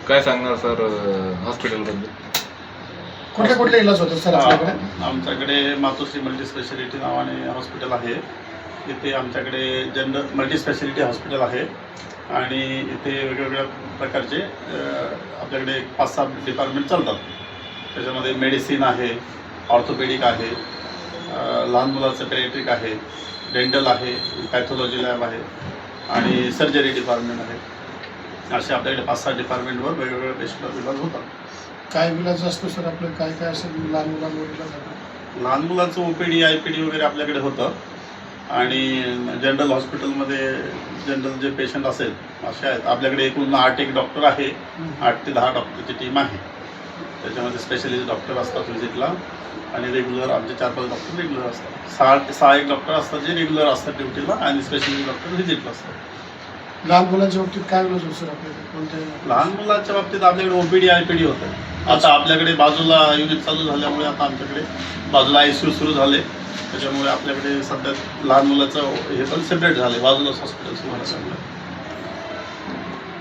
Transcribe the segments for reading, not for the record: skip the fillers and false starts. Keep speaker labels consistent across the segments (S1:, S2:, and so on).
S1: काय सांगणार सर हॉस्पिटलबद्दल?
S2: कुठले कुठले इलाज होतात सर आपल्याकडे?
S3: आमच्याकडे मातोश्री मल्टी स्पेशालिटी नावाने हॉस्पिटल आहे. इथे आमच्याकडे जनरल मल्टी स्पेशालिटी हॉस्पिटल आहे आणि इथे वेगवेगळ्या प्रकारचे आपल्याकडे 5-6 डिपार्टमेंट चालतात. त्याच्यामध्ये मेडिसिन आहे, ऑर्थोपेडिक आहे, लहान मुलाचं पेडियाट्रिक आहे, डेंटल आहे, पॅथॉलॉजी लॅब आहे आणि सर्जरी डिपार्टमेंट आहे. असे आपल्याकडे 5-6 डिपार्टमेंटवर वेगवेगळ्या पेशंटवर इलाज होतात.
S2: काय इलाज असतो सर आपलं? काय काय असेल लहान मुलांवर इलाज होतो?
S3: लहान मुलांचं OPD IPD वगैरे आपल्याकडे होतं आणि जनरल हॉस्पिटलमध्ये जनरल जे पेशंट असेल असे आहेत. आपल्याकडे एकूण 8 डॉक्टर आहे, 8 ते 10 डॉक्टरची टीम आहे. त्याच्यामध्ये स्पेशलिस्ट डॉक्टर असतात व्हिजिटला आणि रेग्युलर आमचे 4-5 डॉक्टर रेग्युलर असतात. 6 डॉक्टर असतात जे रेग्युलर असतात ड्युटीला आणि स्पेशलिस्ट डॉक्टर व्हिजिटला असतात.
S2: लहान मुलांच्या बाबतीत काय इलाज होतो सर आपल्याकडे? कोणत्या
S3: लहान मुलांच्या बाबतीत आपल्याकडे OPD IPD होतं. आता आपल्याकडे बाजूला युनिट चालू झाल्यामुळे आता आमच्याकडे बाजूला ICU सुरू झाले. त्याच्यामुळे आपल्याकडे सध्या लहान मुलाचं हे पण सेपरेट झाले, बाजूलाच हॉस्पिटल सुरू झालं.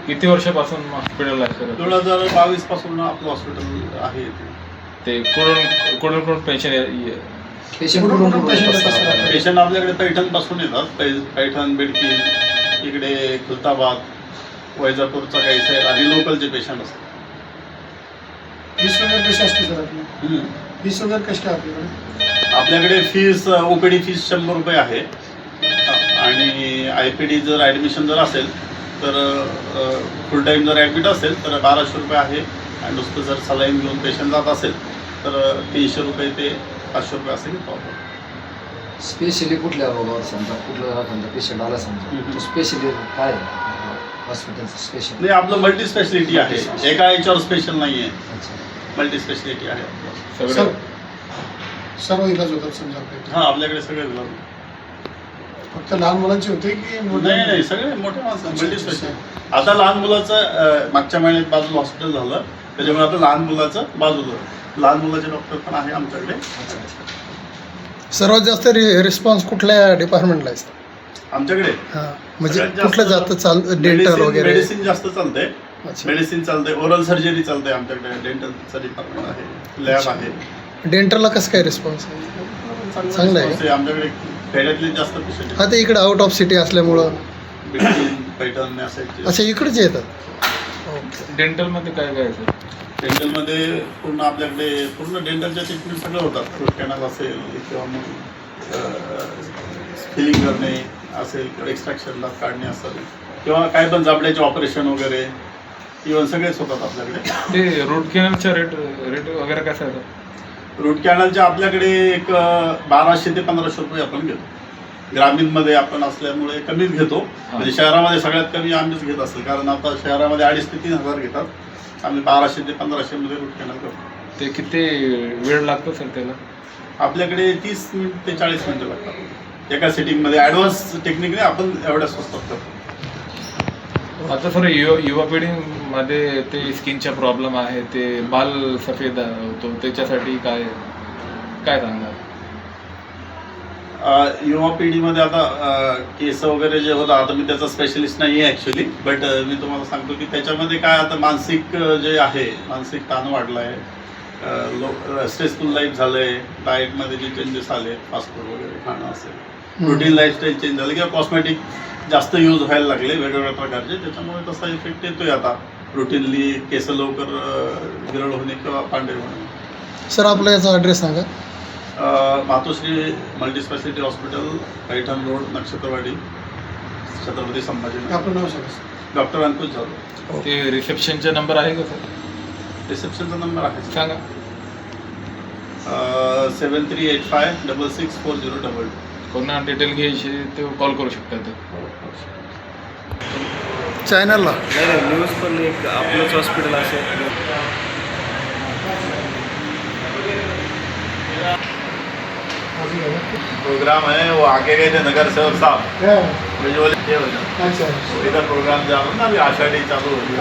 S1: किती वर्षापासून हॉस्पिटल आहे सर?
S3: 2022 पासून आपलं हॉस्पिटल आहे इथे.
S1: ते कोण पेशंट
S3: पेशंट आपल्याकडे पैठणपासून येतात. पैठण, बिडकी, इकडे खुलताबाद, वैजापूरचा काही साईड आणि लोकलचे पेशंट असतात.
S2: फीस वगैरे कशी असते सर आपली? फीस वगैरे कशी आहे आपल्याकडे?
S3: आपल्याकडे फीस OPD फीस 100 रुपये आहे आणि IPD जर ॲडमिशन जर असेल तर फुल टाईम जर ॲडमिट असेल तर 1200 रुपये आहे आणि नुसतं जर सलाईन घेऊन पेशंट जात असेल तर 300 रुपये ते 500 रुपये असे घेतो आपण.
S4: स्पेशली कुठल्या रोगावर समजा कुठला पेशंट आला समजा स्पेशली काय हॉस्पिटलचं स्पेशल?
S3: नाही, आपलं मल्टी स्पेशलिटी आहे, एका याच्यावर स्पेशल नाही आहे, मल्टी स्पेशलिटी आहे आपलं.
S2: सर सर्व इलाज होतात समजा आपल्याकडे?
S3: हां, आपल्याकडे सगळे इलाज.
S2: फक्त लहान मुलांचे होते की
S3: नाही, सगळे मोठे माणसं मल्टी स्पेशलिटी. आता लहान मुलाचं मागच्या महिन्यात बाजूला हॉस्पिटल झालं, त्याच्यामुळे आता लहान मुलाचं बाजूला लहान मुलाचे डॉक्टर पण आहे आमच्याकडे.
S2: सर्वात जास्त रिस्पॉन्स कुठल्या डिपार्टमेंटला असतो
S3: आमच्याकडे?
S2: हां, म्हणजे कुठलं जास्त डेंटल वगैरे?
S3: मेडिसिन जास्त चालतंय. मेडिसिन चालतंय, ओरल सर्जरी चालतंय आमच्याकडे, डेंटलचं डिपार्टमेंट आहे, लॅब आहे.
S2: डेंटलला कसं काय रिस्पॉन्स? चांगलं आहे.
S3: आमच्याकडे खेड्यातले जास्त पेशंट
S2: आता इकडे आउट ऑफ सिटी असल्यामुळं
S3: पैठण असायचे.
S2: अच्छा इकडेच येतात.
S1: डेंटलमध्ये काय काय आहे सर?
S3: डेंटलमध्ये पूर्ण आपल्याकडे पूर्ण डेंटलच्या ट्रीटमेंट सगळं होतात. रूट कॅनल असेल किंवा मग फिलिंग करणे असेल किंवा एक्स्ट्रॅक्शन दात काढणे असेल किंवा काय पण जाबड्याचे ऑपरेशन वगैरे इव्हन सगळेच होतात आपल्याकडे.
S1: ते रूट कॅनलचा रेट वगैरे कसं आहे?
S3: रूट कॅनलच्या आपल्याकडे एक 1200 ते 1500 रुपये आपण घेतो. ग्रामीणमध्ये आपण असल्यामुळे कमीच घेतो. म्हणजे शहरामध्ये सगळ्यात कमी आम्हीच घेत असेल, कारण आता शहरामध्ये 2500 ते 3000 घेतात. आम्ही 1200 ते 1500 मध्ये रूट कॅनल करतो.
S1: ते किती वेळ लागतो सर त्याला?
S3: आपल्याकडे 30 मिनिट ते 40 मिनिटं लागतात एका सेटिंगमध्ये. ॲडव्हान्स टेक्निकने आपण एवढ्या स्वस्तात करतो.
S1: आता सर युवा पिढीमध्ये ते स्किनचा प्रॉब्लेम आहे, ते बाल सफेद होतो, त्याच्यासाठी काय सांगणार?
S3: युवा पिढीमध्ये आता केस वगैरे जे होतं, आता मी त्याचा स्पेशलिस्ट नाही आहे ॲक्च्युली, बट मी तुम्हाला सांगतो की त्याच्यामध्ये काय आता मानसिक जे आहे, मानसिक ताण वाढला आहे, स्ट्रेसफुल लाईफ झालं आहे, डाएटमध्ये जे चेंजेस आले, फास्ट फूड वगैरे खाणं असेल, रुटीन लाईफस्टाईल चेंज झालं किंवा कॉस्मेटिक जास्त यूज व्हायला लागले वेगवेगळ्या प्रकारचे, त्याच्यामुळे तसा इफेक्ट येतोय. आता रुटीनली केस लवकर विरळ होणे किंवा पांढरे होणे.
S2: सर आपला याचा ॲड्रेस सांगा.
S3: Matoshree multi speciality hospital, Paithan road, Nakshatrawadi, Chhatrapati Sambhajinagar.
S2: आपलं नाव सांगा.
S3: डॉक्टर अंकुश जाधव.
S1: ते रिसेप्शनचा नंबर आहे का सर?
S3: रिसेप्शनचा नंबर आहे
S1: सांगा.
S3: 7385664022.
S1: कोणा डिटेल घ्यायची ते कॉल करू शकतात.
S2: चॅनलला
S5: नहीं न्यूज़ पर एक आपलंच हॉस्पिटल असेल.
S3: प्रोग्राम है, वो आके गए थे नगर सेवक साहब,
S2: अच्छा
S3: इधर प्रोग्राम जा रहा ना, अभी आषाढ़ी चालू हो गई.